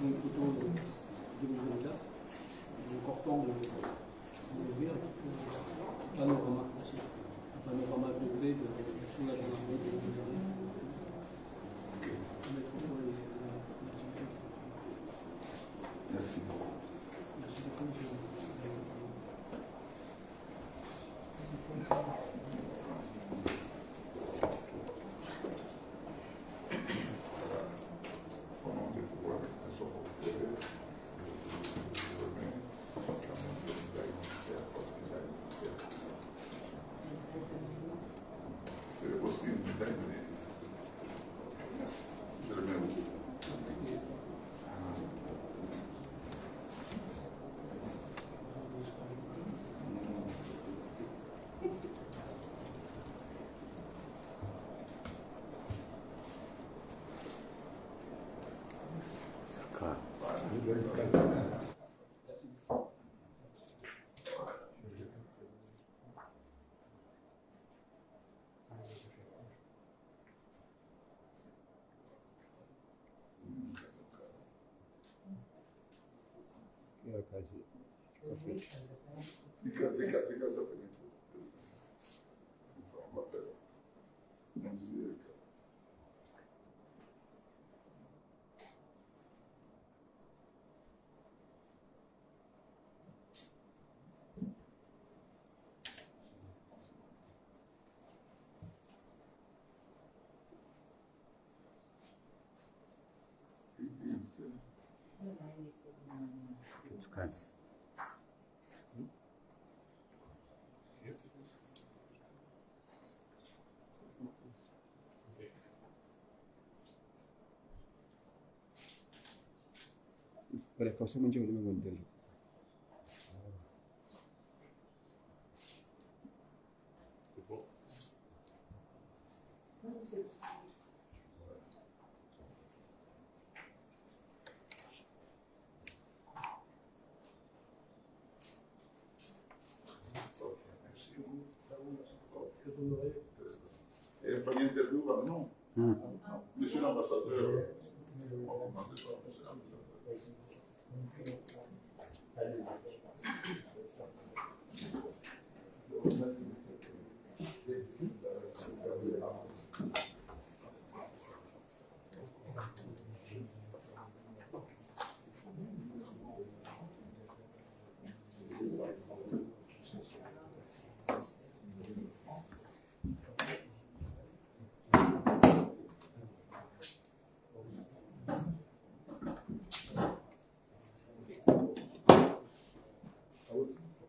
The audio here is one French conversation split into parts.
Une photo de 2024, important de ouvrir un panorama aussi, un panorama complet de tout la gendarmerie de l'Angleterre. Merci beaucoup. Merci beaucoup, monsieur. C'est possible de terminer. Je le mets où? Ganz. Pada kawasan macam mana mengontrol? Et il fallait interview, non? Monsieur l'ambassadeur, on va commencer par monsieur l'ambassadeur.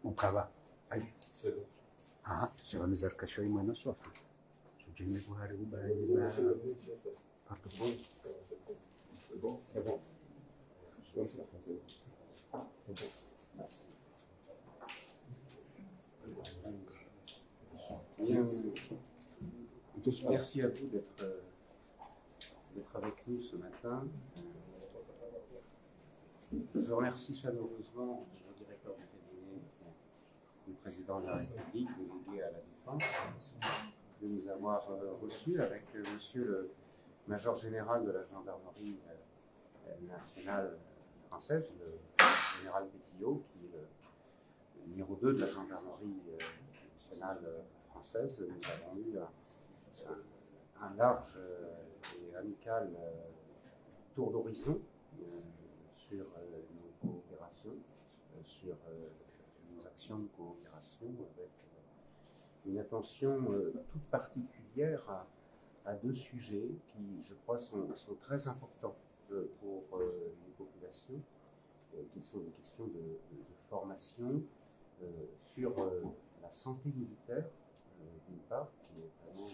Mukaba. Ai. Siwamizar kasho imana sofa. Sujini buhari ubaya partout. C'est bon? C'est bon. Merci à vous d'être avec nous ce matin. Je remercie chaleureusement le directeur du cabinet, le président de la République, délégué à la Défense, de nous avoir reçus avec monsieur le major général de la gendarmerie nationale française, le général Pétillot, qui est le numéro 2 de la gendarmerie nationale française. Nous avons eu un large et amical tour d'horizon sur nos coopérations, sur nos actions de coopération avec une attention toute particulière à deux sujets qui, je crois, sont très importants pour les populations, qui sont des questions de formation sur la santé militaire, d'une part, qui est vraiment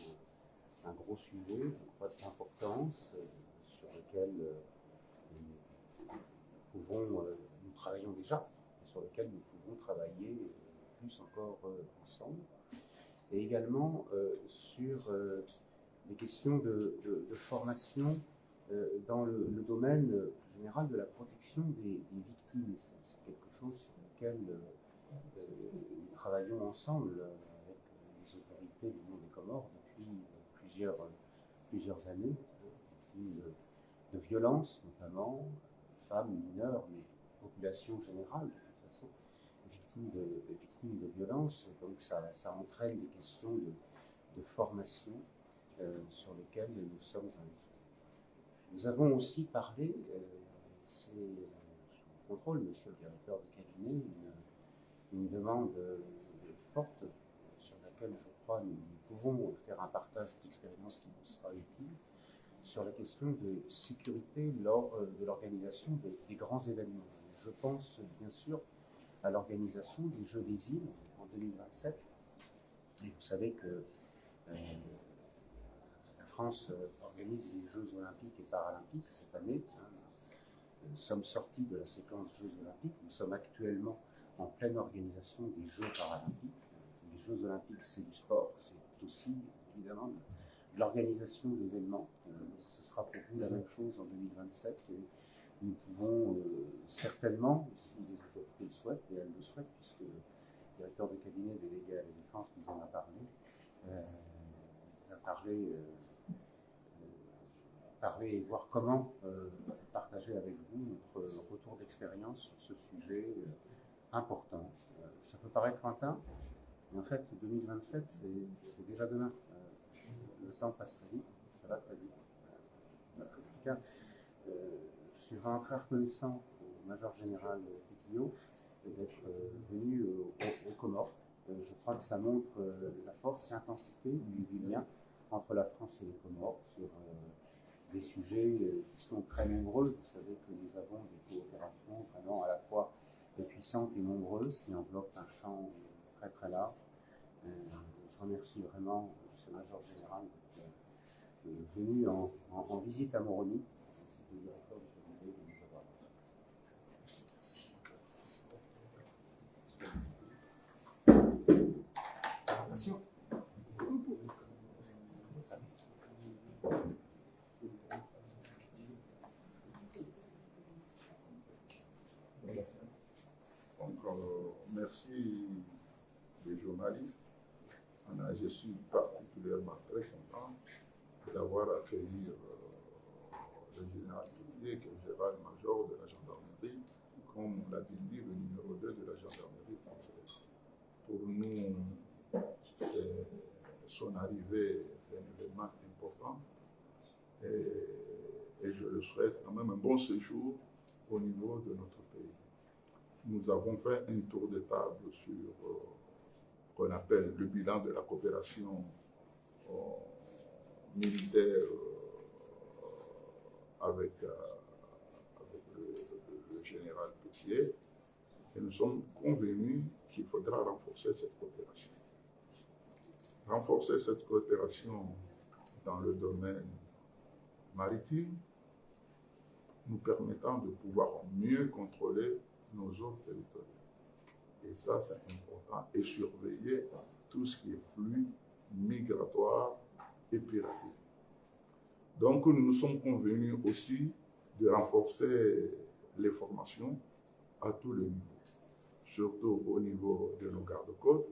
un gros sujet, je crois, d'importance, sur lequel nous travaillons déjà, sur lequel nous pouvons travailler plus encore ensemble, et également sur des questions de formation dans le domaine général de la protection des victimes. C'est quelque chose sur lequel nous travaillons ensemble avec les autorités du monde des Comores depuis plusieurs années, victimes de violences notamment, femmes, mineurs, mais population générale de toute façon, victimes de violences. Donc ça entraîne des questions de formation sur lesquelles nous sommes investis. Nous avons aussi parlé, c'est sous contrôle, monsieur le directeur de cabinet, une demande forte sur laquelle je crois nous pouvons faire un partage d'expérience qui nous sera utile, sur la question de sécurité lors de l'organisation des grands événements. Je pense bien sûr à l'organisation des Jeux des Îles en 2027. Et vous savez que la France organise les Jeux olympiques et paralympiques cette année. Nous sommes sortis de la séquence Jeux olympiques. Nous sommes actuellement en pleine organisation des Jeux paralympiques. Les Jeux olympiques, c'est du sport, c'est aussi évidemment de l'organisation d'événements. Ce sera pour vous la même chose en 2027. Et nous pouvons certainement, si les autorités le souhaitent, et elles le souhaitent, puisque le directeur de cabinet délégué à la Défense nous en a parlé, parler et voir comment partager avec vous notre retour d'expérience sur ce sujet important. Ça peut paraître lointain, mais en fait 2027 c'est déjà demain. Le temps passe très vite, ça va très vite. En tout cas, je suis vraiment très reconnaissant au Major Général Pétillot d'être venu aux Comores. Je crois que ça montre la force et l'intensité du lien entre la France et les Comores sur des sujets qui sont très nombreux. Vous savez que nous avons des coopérations vraiment à la fois puissantes et nombreuses qui enveloppent un champ très très large. Je remercie vraiment ce Major Général d'être venu en visite à Moroni. C'est le directeur du cabinet de nous avoir reçus. Merci les journalistes. Je suis particulièrement très content d'avoir accueilli le général Pétillot, qui est le général-major de la gendarmerie, comme on l'a bien dit, le numéro 2 de la gendarmerie française. Pour nous, son arrivée, c'est un événement important et je le souhaite quand même un bon séjour au niveau de notre pays. Nous avons fait un tour de table sur ce qu'on appelle le bilan de la coopération militaire avec le général Pétillot, et nous sommes convenus qu'il faudra renforcer cette coopération. Renforcer cette coopération dans le domaine maritime, nous permettant de pouvoir mieux contrôler nos eaux territoriales. Et ça, c'est important. Et surveiller tout ce qui est flux migratoire et piraterie. Donc, nous nous sommes convenus aussi de renforcer les formations à tous les niveaux, surtout au niveau de nos gardes-côtes,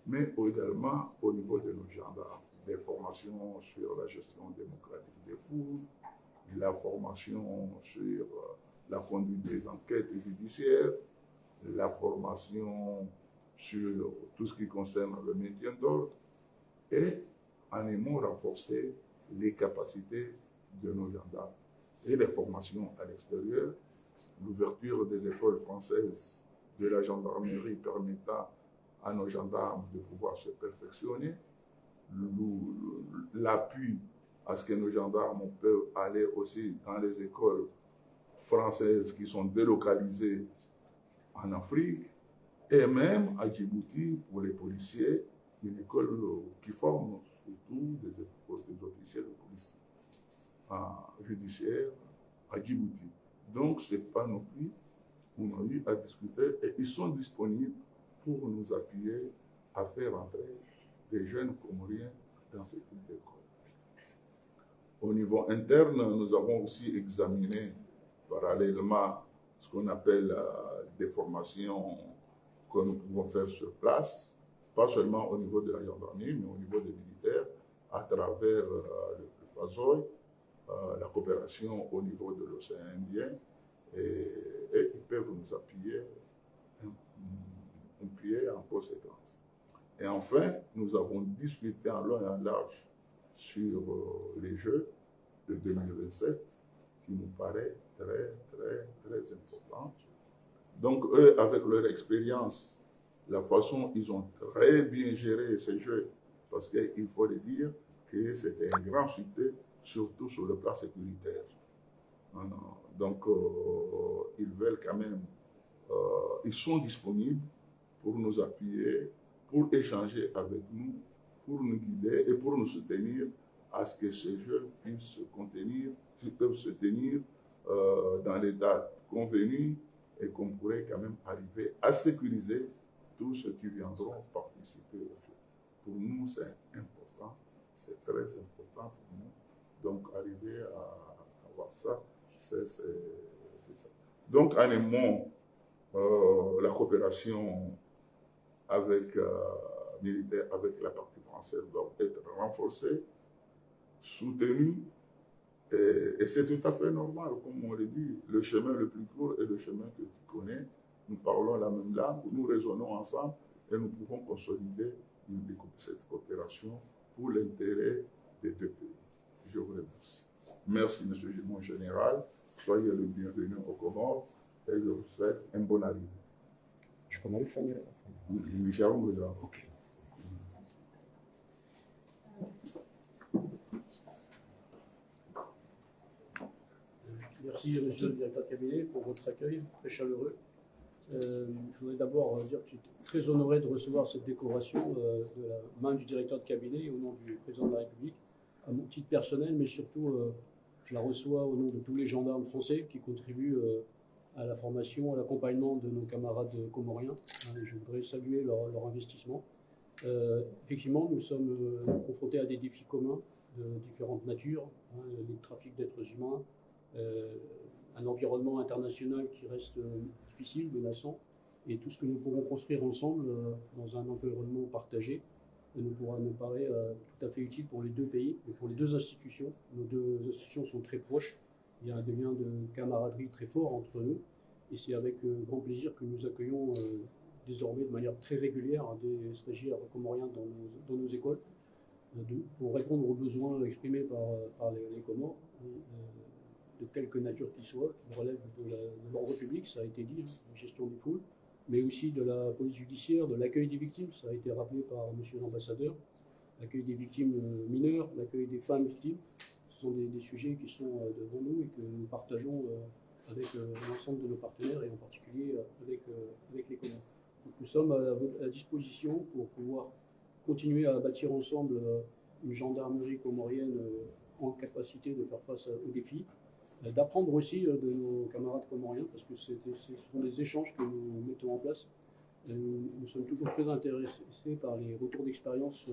mais également au niveau de nos gendarmes. Des formations sur la gestion démocratique des foules, la formation sur la conduite des enquêtes judiciaires, la formation sur tout ce qui concerne le maintien d'ordre et, en amont, renforcer les capacités de nos gendarmes et les formations à l'extérieur, l'ouverture des écoles françaises de la gendarmerie permettant à nos gendarmes de pouvoir se perfectionner, l'appui à ce que nos gendarmes peuvent aller aussi dans les écoles françaises qui sont délocalisées en Afrique, et même à Djibouti, pour les policiers, une école qui forme surtout des officiers de police judiciaire à Djibouti. Donc, ce n'est pas non plus, on a eu à discuter, et ils sont disponibles pour nous appuyer à faire entrer des jeunes Comoriens dans ce type d'école. Au niveau interne, nous avons aussi examiné parallèlement ce qu'on appelle des formations que nous pouvons faire sur place, pas seulement au niveau de la gendarmerie, mais au niveau des militaires, à travers le FASOI, la coopération au niveau de l'océan Indien, et ils peuvent nous appuyer en conséquence. Et enfin, nous avons discuté en long et en large sur les Jeux de 2027, qui nous paraît très, très, très important. Donc, eux, avec leur expérience, la façon dont ils ont très bien géré ces Jeux, parce qu'il faut le dire que c'était un grand succès, surtout sur le plan sécuritaire. Donc, ils veulent quand même, ils sont disponibles pour nous appuyer, pour échanger avec nous, pour nous guider et pour nous soutenir à ce que ces Jeux puissent se tenir dans les dates convenues et qu'on pourrait quand même arriver à sécuriser tous ceux qui viendront participer aux Jeux. Pour nous, c'est important, c'est très important pour nous. Donc, arriver à avoir ça, c'est ça. Donc, en un mot, la coopération avec militaire, avec la partie française doit être renforcée, soutenue, et c'est tout à fait normal, comme on le dit, le chemin le plus court est le chemin que tu connais. Nous parlons la même langue, nous raisonnons ensemble et nous pouvons consolider cette coopération pour l'intérêt des deux pays. Je vous remercie. Merci, M. Gimon Général. Soyez le bienvenu au Comores et je vous souhaite une bonne arrivée. Je peux m'aller faire Ok. Merci, monsieur le directeur de cabinet, pour votre accueil très chaleureux. Je voudrais d'abord dire que je suis très honoré de recevoir cette décoration de la main du directeur de cabinet au nom du président de la République, à mon titre personnel, mais surtout je la reçois au nom de tous les gendarmes français qui contribuent à la formation, à l'accompagnement de nos camarades comoriens. Et je voudrais saluer leur investissement. Effectivement, nous sommes confrontés à des défis communs de différentes natures, les trafics d'êtres humains, un environnement international qui reste difficile, menaçant, et tout ce que nous pourrons construire ensemble dans un environnement partagé nous paraît tout à fait utile pour les deux pays et pour les deux institutions. Nos deux institutions sont très proches, il y a un lien de camaraderie très fort entre nous, et c'est avec grand plaisir que nous accueillons désormais de manière très régulière des stagiaires comoriens dans nos écoles, pour répondre aux besoins exprimés par les Comores, de quelque nature qu'ils soient, qui relèvent de l'ordre public, ça a été dit, la gestion des foules, mais aussi de la police judiciaire, de l'accueil des victimes, ça a été rappelé par monsieur l'ambassadeur, l'accueil des victimes mineures, l'accueil des femmes victimes. Ce sont des sujets qui sont devant nous et que nous partageons avec l'ensemble de nos partenaires et en particulier avec les Comores. Donc nous sommes à disposition pour pouvoir continuer à bâtir ensemble une gendarmerie comorienne en capacité de faire face aux défis, d'apprendre aussi de nos camarades comoriens, parce que ce sont des échanges que nous mettons en place. Nous sommes toujours très intéressés par les retours d'expérience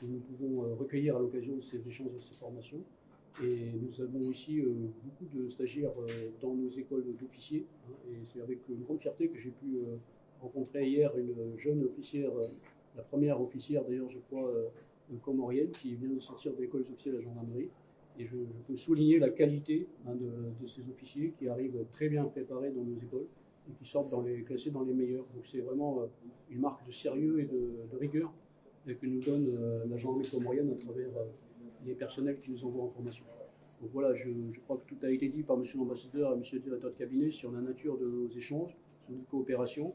que nous pouvons recueillir à l'occasion de ces échanges et de ces formations. Et nous avons aussi beaucoup de stagiaires dans nos écoles d'officiers, et c'est avec une grande fierté que j'ai pu rencontrer hier une jeune officière, la première officière d'ailleurs je crois comorienne, qui vient de sortir de l'école officielle de la gendarmerie. Et je peux souligner la qualité de ces officiers qui arrivent très bien préparés dans nos écoles et qui sortent classés dans les meilleurs. Donc c'est vraiment une marque de sérieux et de rigueur que nous donne la gendarmerie comorienne à travers les personnels qui nous envoient en formation. Donc voilà, je crois que tout a été dit par monsieur l'ambassadeur et monsieur le directeur de cabinet sur la nature de nos échanges, sur notre coopération.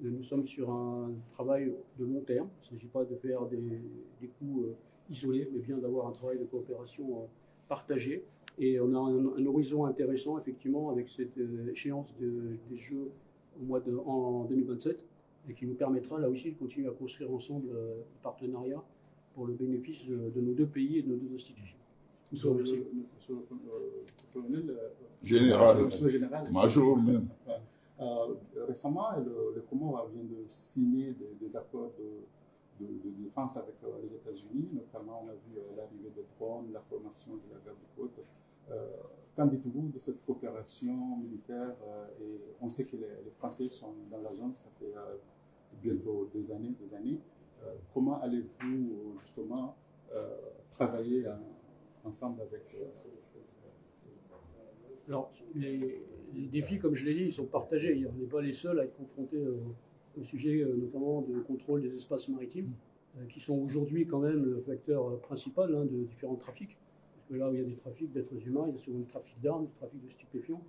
Nous sommes sur un travail de long terme. Il ne s'agit pas de faire des coups isolés, mais bien d'avoir un travail de coopération partagé. Et on a un horizon intéressant, effectivement, avec cette échéance des Jeux en 2027, et qui nous permettra, là aussi, de continuer à construire ensemble le partenariat pour le bénéfice de nos deux pays et de nos deux institutions. Monsieur le colonel, Général, major même. Récemment, le Comore vient de signer des accords de défense avec les États-Unis, notamment on a vu l'arrivée des drones, la formation de la garde côte. Qu'en dites-vous de cette coopération militaire et on sait que les Français sont dans la zone, ça fait bientôt des années. Comment allez-vous justement travailler ensemble avec Alors, les défis, comme je l'ai dit, ils sont partagés. On n'est pas les seuls à être confrontés au sujet notamment de contrôle des espaces maritimes, qui sont aujourd'hui quand même le facteur principal de différents trafics. Parce que là où il y a des trafics d'êtres humains, il y a souvent du trafic d'armes, du trafic de stupéfiants.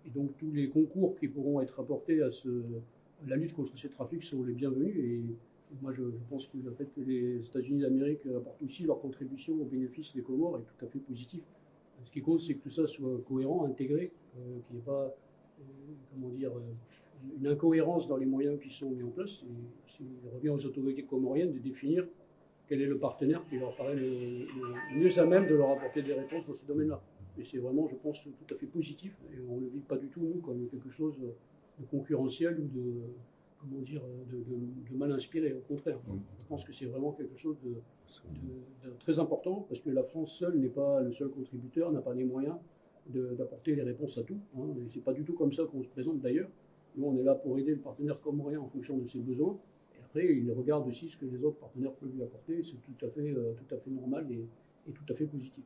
Et donc tous les concours qui pourront être apportés à la lutte contre ces trafics sont les bienvenus. Et moi je pense que le fait que les États-Unis d'Amérique apportent aussi leur contribution au bénéfice des Comores est tout à fait positif. Ce qui compte, c'est que tout ça soit cohérent, intégré, qu'il n'y ait pas une incohérence dans les moyens qui sont mis en place. Il revient aux autorités comoriennes de définir quel est le partenaire qui leur paraît le mieux à même de leur apporter des réponses dans ce domaine-là. Et c'est vraiment, je pense, tout à fait positif. Et on ne le vit pas du tout, nous, comme quelque chose de concurrentiel ou de mal inspiré. Au contraire, je pense que c'est vraiment quelque chose de très important, parce que la France seule n'est pas le seul contributeur, n'a pas les moyens d'apporter les réponses à tout. Et c'est pas du tout comme ça qu'on se présente d'ailleurs. Nous, on est là pour aider le partenaire comorien en fonction de ses besoins. Et après, il regarde aussi ce que les autres partenaires peuvent lui apporter. C'est tout à fait normal et tout à fait positif.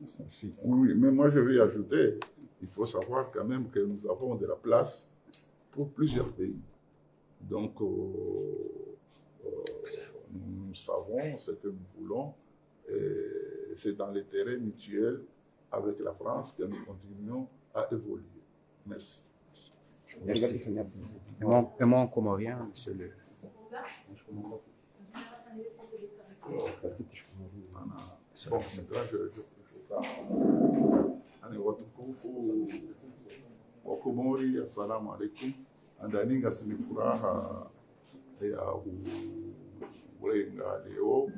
Merci. Oui, mais moi je vais ajouter, il faut savoir quand même que nous avons de la place pour plusieurs pays. Donc, nous savons ce que nous voulons, et c'est dans l'intérêt mutuel avec la France que nous continuons à évoluer. Merci. Merci. Et mon comorien, monsieur le... Bon, ça, je ani watukufu wa Komori, assalamu alaikum. Andaninga sini furaha ya uwenga leo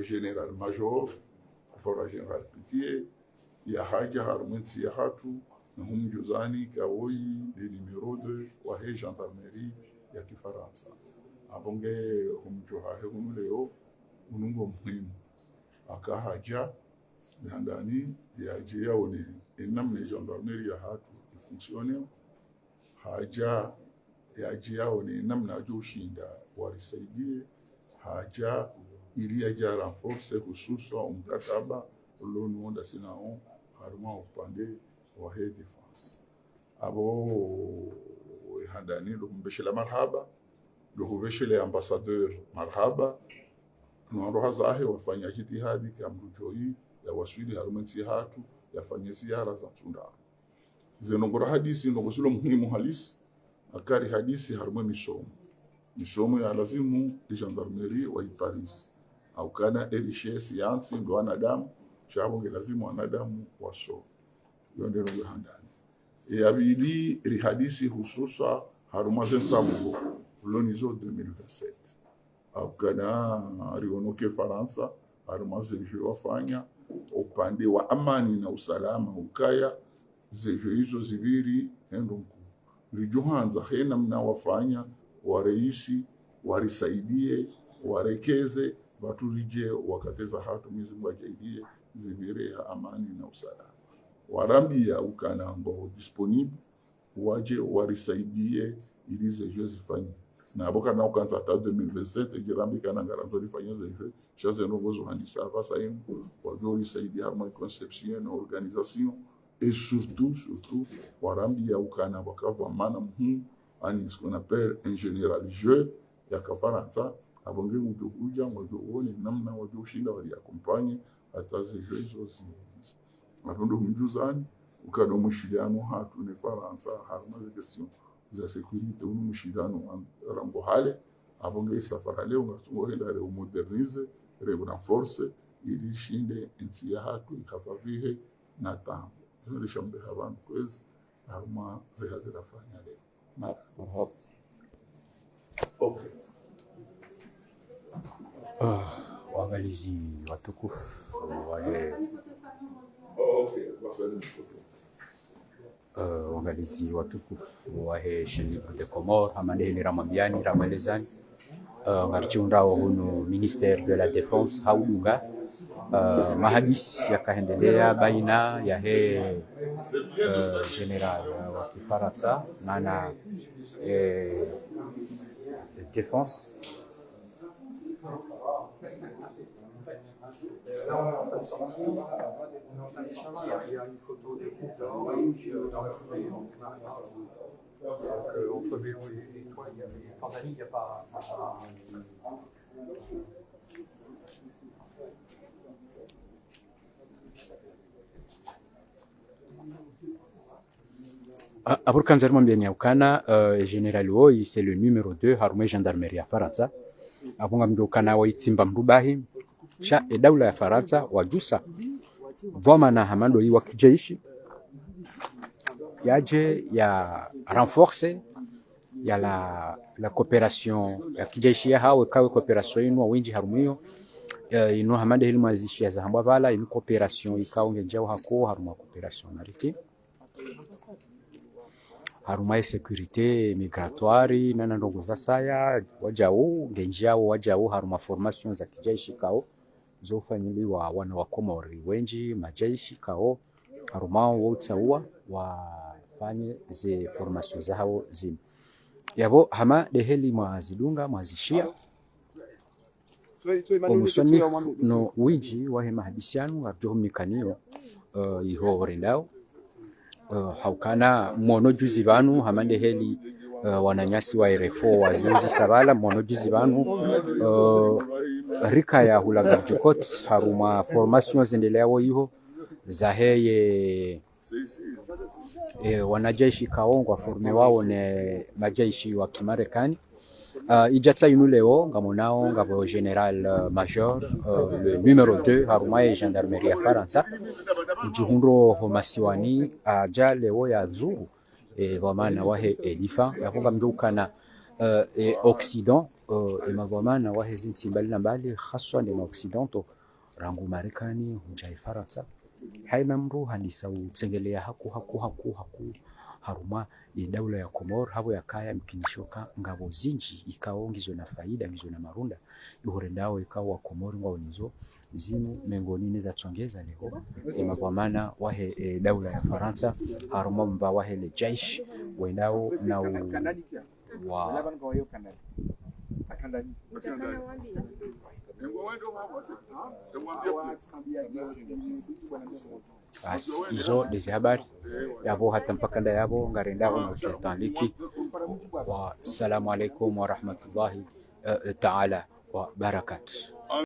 General Major Bora General Pitié ya haja harumwensi ya hatu na humjuzani kawoi de numero 2 wa he gendarmerie ya Kifaransa abonge humjuha he hunu leo munungo muhimu akahaja ndani ya jia one enamne gendarmerie ya hatu ifunctione haja ya jia one namna joshinda warisaidie haja ili ya renforce hususa mkataba ulionuonda sinao haruma upande wa he defense abo handani lumbeshela marhaba luhubeshele ambassadeur marhaba nuaro zahe wafanya jitihadi kamrujoi ya waswili harumensi hatu yafanya ziara za tundara zenongora hadisi ndogosulo muhimu halisi akari hadisi haruma misomo ya lazimu gendarmerie wa Paris au kana erishe siansi ndo wanadamu chabo lazimu wanadamu waso yonde ndo handani yabili ri hadisi hususa haruma zensabu lonizo 2027 au kana rionoke Faransa haruma zenjo wafanya upande wa amani na usalama ukaya zejo hizo zibiri endonku rijuhanza hena mna wafanya wareishi warisaidie warekeze baturije wakateza hatu mizimu ajaidie zibiri ya amani na usalama warambia ukana ngo disponible waje warisaidie ili zejo zifanye na aboka na ukanza ta 2027 jirambi kana garanto lifanye zejo chaze nogozo handisa avasa yenu wajo risaidia harma conception na organisation et surtout warambia ukana bakava mana muhimu ani ce qu'on appelle un généraliseur ya Kafaransa abonge uja wajoone namna wajoshinda wali accompagne hata zejo hizo atondo mjuzani ukado mushiliano hatu ne Faransa harma question za security umushirano rango hale abonge safara leo ngatungo hela re modernize re renforce ili shinde nchi yako ikafavihe na tambo ndio lishambe abantu kwezi haruma zihazirafanya leo Marhaba. okay Waangalizi watukufu wale waangalizi watukufu wahe shenibu de Comore hamaneheli ramambiani ramwelezani ngarchiundao hunu ministère de la défense haudunga mahadisi yakaendelea baina yahe general wa Kifaransa maana défense Il y a une photo de groupe dans la foulée. Donc, entre Vélo et toi, il y avait Tanzanie, il n'y a pas. Aburkanzar Mambiani Aukana, général Woi, c'est le numéro 2, Harume Gendarmerie à Faransa. Abunga Mdokana Woi Timba Mrubahi, cha daula ya Faransa wajusa voma na hamando wa kijeshi yaje ya renforce ya la coopération ya kijeshi ya hawe kawe coopération inu winji harumio inu hamande hili mazishi ya zahamba bala inu coopération ikaonge njao hako haruma coopération maritime haruma sécurité migratoire na ndongo za saya wajao ngenjao wajao haruma formation za kijeshi kao zofanyiliwa wana wa Komori wenji majeshi kao harumao wote huwa wafanye ze formation zao zim yabo hama deheli mwazidunga mwazishia omusoni no wiji wahe mahadisianu abdohumnikanio iho rendao haukana mono juzi banu hama deheli wananyasi wa RFO waziuzi sabala mono juzi banu rika ya hulagarjukot haruma formation zendeleao hiyo zaheye wanajeshi kaongwa forme wao ne majeshi wa Kimarekani ijatsa inu leo ngamonao ngabo general major le numéro 2 haruma ya gendarmerie ya Faransa juhunro homasiwani aja leo ya zuru vamana wahe difa yakunga mdukana Occident emavamana wahe zinsi mbali na mbali haswa ndema Occidental rangu Marekani hunjai Faransa haina mru handisa utsengelea haku haruma ya daula ya Komor habo ya kaya mkinishoka ngabo zinji ikaongizo na faida ngizo na marunda yuhorendao ikawa Komor ngao nizo zinu mengonini za tsongeza leo emavamana wahe daula ya Faransa haruma mba wahe le jaish wendao na wa izo dezi habari yabo hata mpakanda yabo ngarendao na uchetanliki wa salamu alaikum wa rahmatullahi ta'ala wa barakatuh.